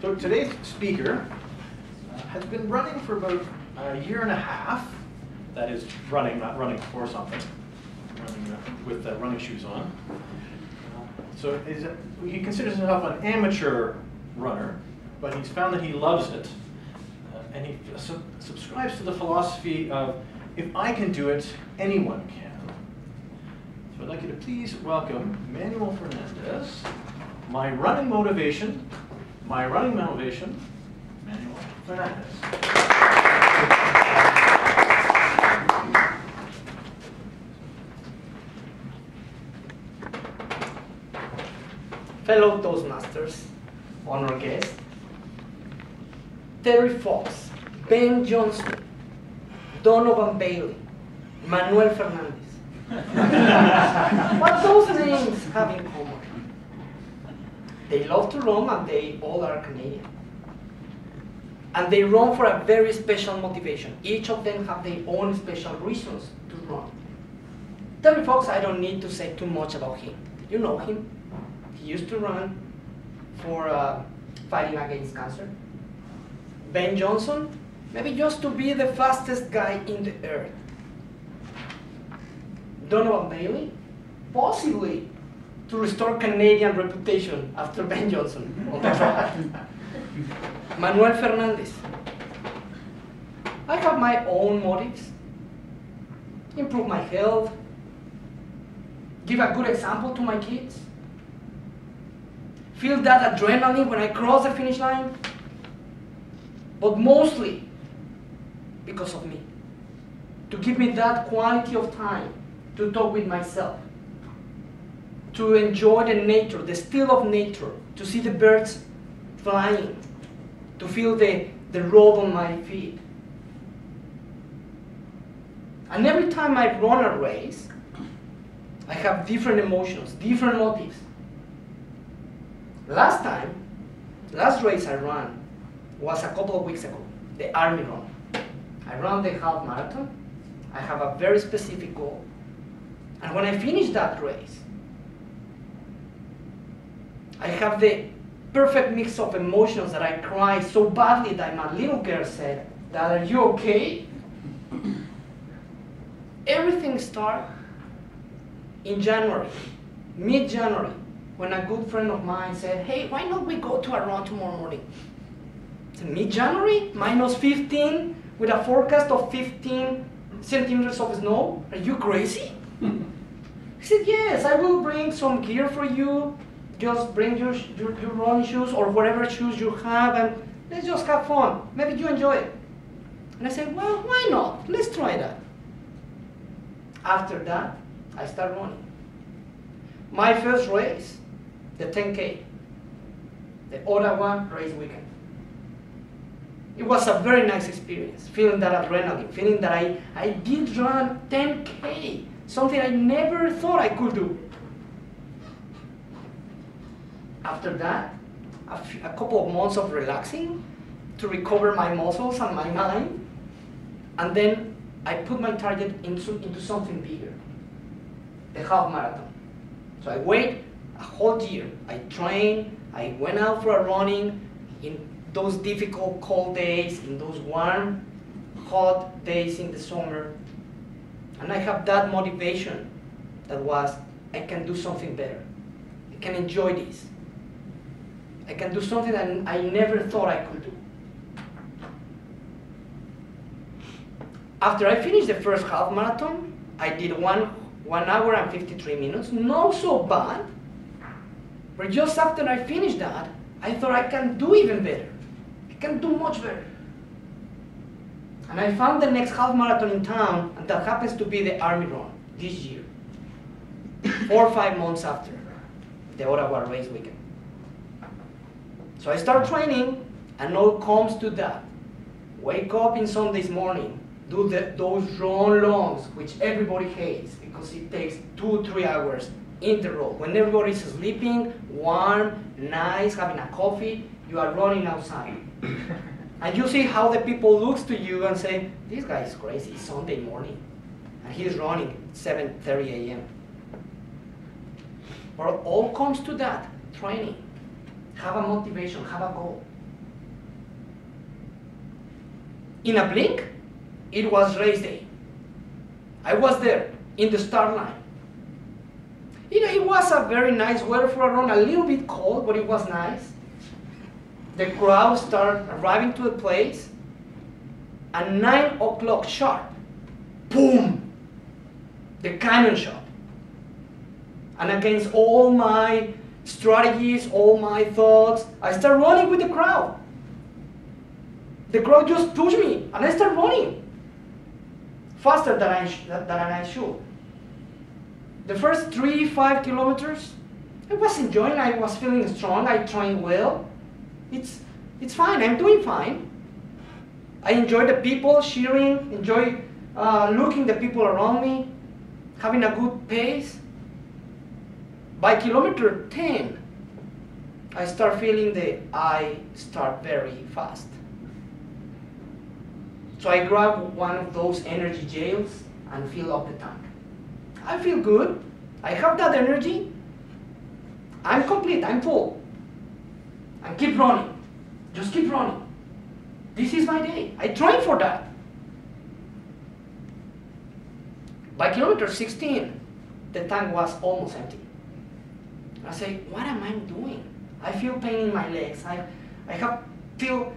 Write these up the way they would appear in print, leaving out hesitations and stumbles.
So today's speaker has been running for about a year and a half. That is running, not running for something. Running with running shoes on. So he considers himself an amateur runner, but he's found that he loves it. And he subscribes to the philosophy of, if I can do it, anyone can. So I'd like you to please welcome Manuel Fernandez, my running motivation, Manuel Fernandez. Fellow Toastmasters, honored guests, Terry Fox, Ben Johnson, Donovan Bailey, Manuel Fernandez. What those names have in common? They love to run and they all are Canadian. And they run for a very special motivation. Each of them have their own special reasons to run. Terry Fox, I don't need to say too much about him. You know him. He used to run for fighting against cancer. Ben Johnson, maybe just to be the fastest guy in the earth. Donovan Bailey, possibly to restore Canadian reputation after Ben Johnson on the track. Manuel Fernandez. I have my own motives. Improve my health. Give a good example to my kids. Feel that adrenaline when I cross the finish line. But mostly because of me. To give me that quality of time to talk with myself. To enjoy the nature, the still of nature. To see the birds flying. To feel the road on my feet. And every time I run a race, I have different emotions, different motives. Last race I ran was a couple of weeks ago, the Army Run. I ran the half marathon. I have a very specific goal. And when I finish that race, I have the perfect mix of emotions that I cry so badly that my little girl said, "Dad, are you okay?" Everything started in January, mid-January, when a good friend of mine said, "Hey, why not we go to a run tomorrow morning?" Mid-January, -15, with a forecast of 15 centimeters of snow? Are you crazy? He said, "Yes, I will bring some gear for you. Just bring your running shoes or whatever shoes you have, and let's just have fun. Maybe you enjoy it." And I said, "Well, why not? Let's try that." After that, I started running. My first race, the 10K, the Ottawa race weekend. It was a very nice experience, feeling that adrenaline, feeling that I did run 10K, something I never thought I could do. After that, a couple of months of relaxing to recover my muscles and my mind, and then I put my target into something bigger, the half marathon. So I wait a whole year. I trained, I went out for a running in those difficult cold days, in those warm, hot days in the summer. And I have that motivation that was, I can do something better. I can enjoy this. I can do something that I never thought I could do. After I finished the first half marathon, I did 1 hour and 53 minutes, not so bad. But just after I finished that, I thought I can do even better. I can do much better. And I found the next half marathon in town, and that happens to be the Army Run this year, 4 or 5 months after the Ottawa race weekend. So I start training, and all comes to that. Wake up in Sundays morning, do those run longs, which everybody hates because it takes 2-3 hours in the road. When everybody's sleeping, warm, nice, having a coffee, you are running outside. And you see how the people looks to you and say, "This guy is crazy, it's Sunday morning. And he's running at 7:30 a.m. But all comes to that, training. Have a motivation, have a goal. in a blink, it was race day. I was there in the start line. It was a very nice weather for a run, a little bit cold, but it was nice. The crowd started arriving to the place, at 9 o'clock sharp, boom, the cannon shot. And against all my strategies, all my thoughts, I started running with the crowd. The crowd just pushed me, and I started running faster than I should. The first 3-5 kilometers, I was enjoying. I was feeling strong. I trained well. It's fine. I'm doing fine. I enjoy the people cheering. Enjoy looking the people around me, having a good pace. By kilometer 10, I start feeling I start very fast. So I grab one of those energy gels and fill up the tank. I feel good. I have that energy. I'm complete. I'm full. And keep running. Just keep running. This is my day. I trained for that. By kilometer 16, the tank was almost empty. I say, what am I doing? I feel pain in my legs. I feel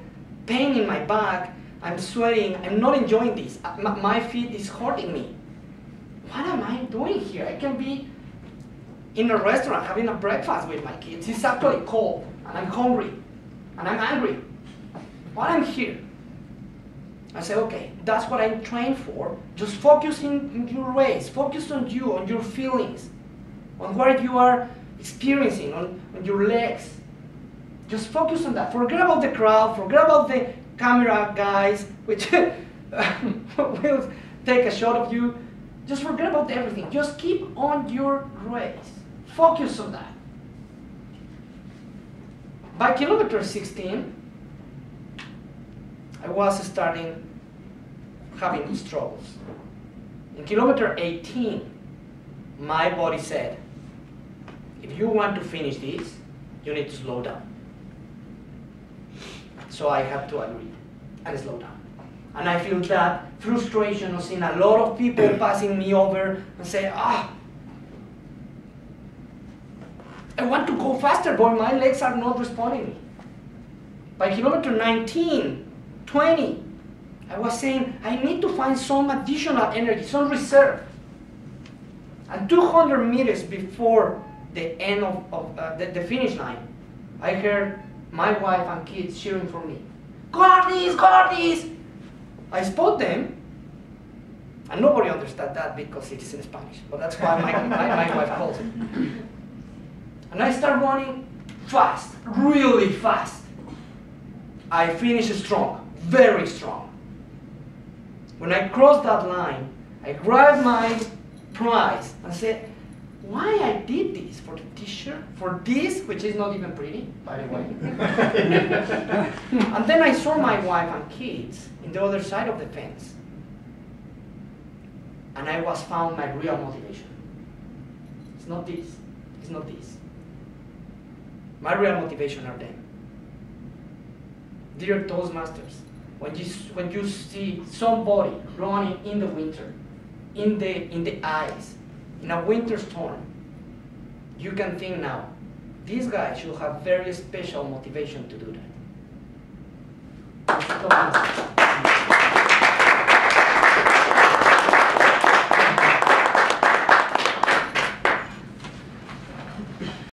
pain in my back. I'm sweating. I'm not enjoying this. My feet is hurting me. What am I doing here? I can be in a restaurant having a breakfast with my kids. It's actually cold, and I'm hungry, and I'm angry. Why am I here? I say, okay, that's what I'm trained for. Just focus in your race. Focus on you, on your feelings, on what you are experiencing, on your legs. Just focus on that. Forget about the crowd. Forget about the camera guys, which will take a shot of you. Just forget about everything. Just keep on your race. Focus on that. By kilometer 16, I was starting having struggles. In kilometer 18, my body said, if you want to finish this, you need to slow down. So I had to agree and slow down. And I feel that frustration of seeing a lot of people passing me over and say, I want to go faster, but my legs are not responding. By kilometer 19, 20, I was saying, I need to find some additional energy, some reserve. And 200 meters before the end of the finish line, I heard my wife and kids cheering for me. Guardis, guardis! I spot them, and nobody understood that because it is in Spanish, but that's why my wife calls it. And I start running fast, really fast. I finish strong, very strong. When I crossed that line, I grabbed my prize and said, why I did this? For the t-shirt? For this, which is not even pretty, by the way. And then I saw my wife and kids in the other side of the fence. And I was found my real motivation. It's not this. It's not this. My real motivation are them. Dear Toastmasters, when you see somebody running in the winter, in the ice, in a winter storm, you can think now, this guy should have very special motivation to do that.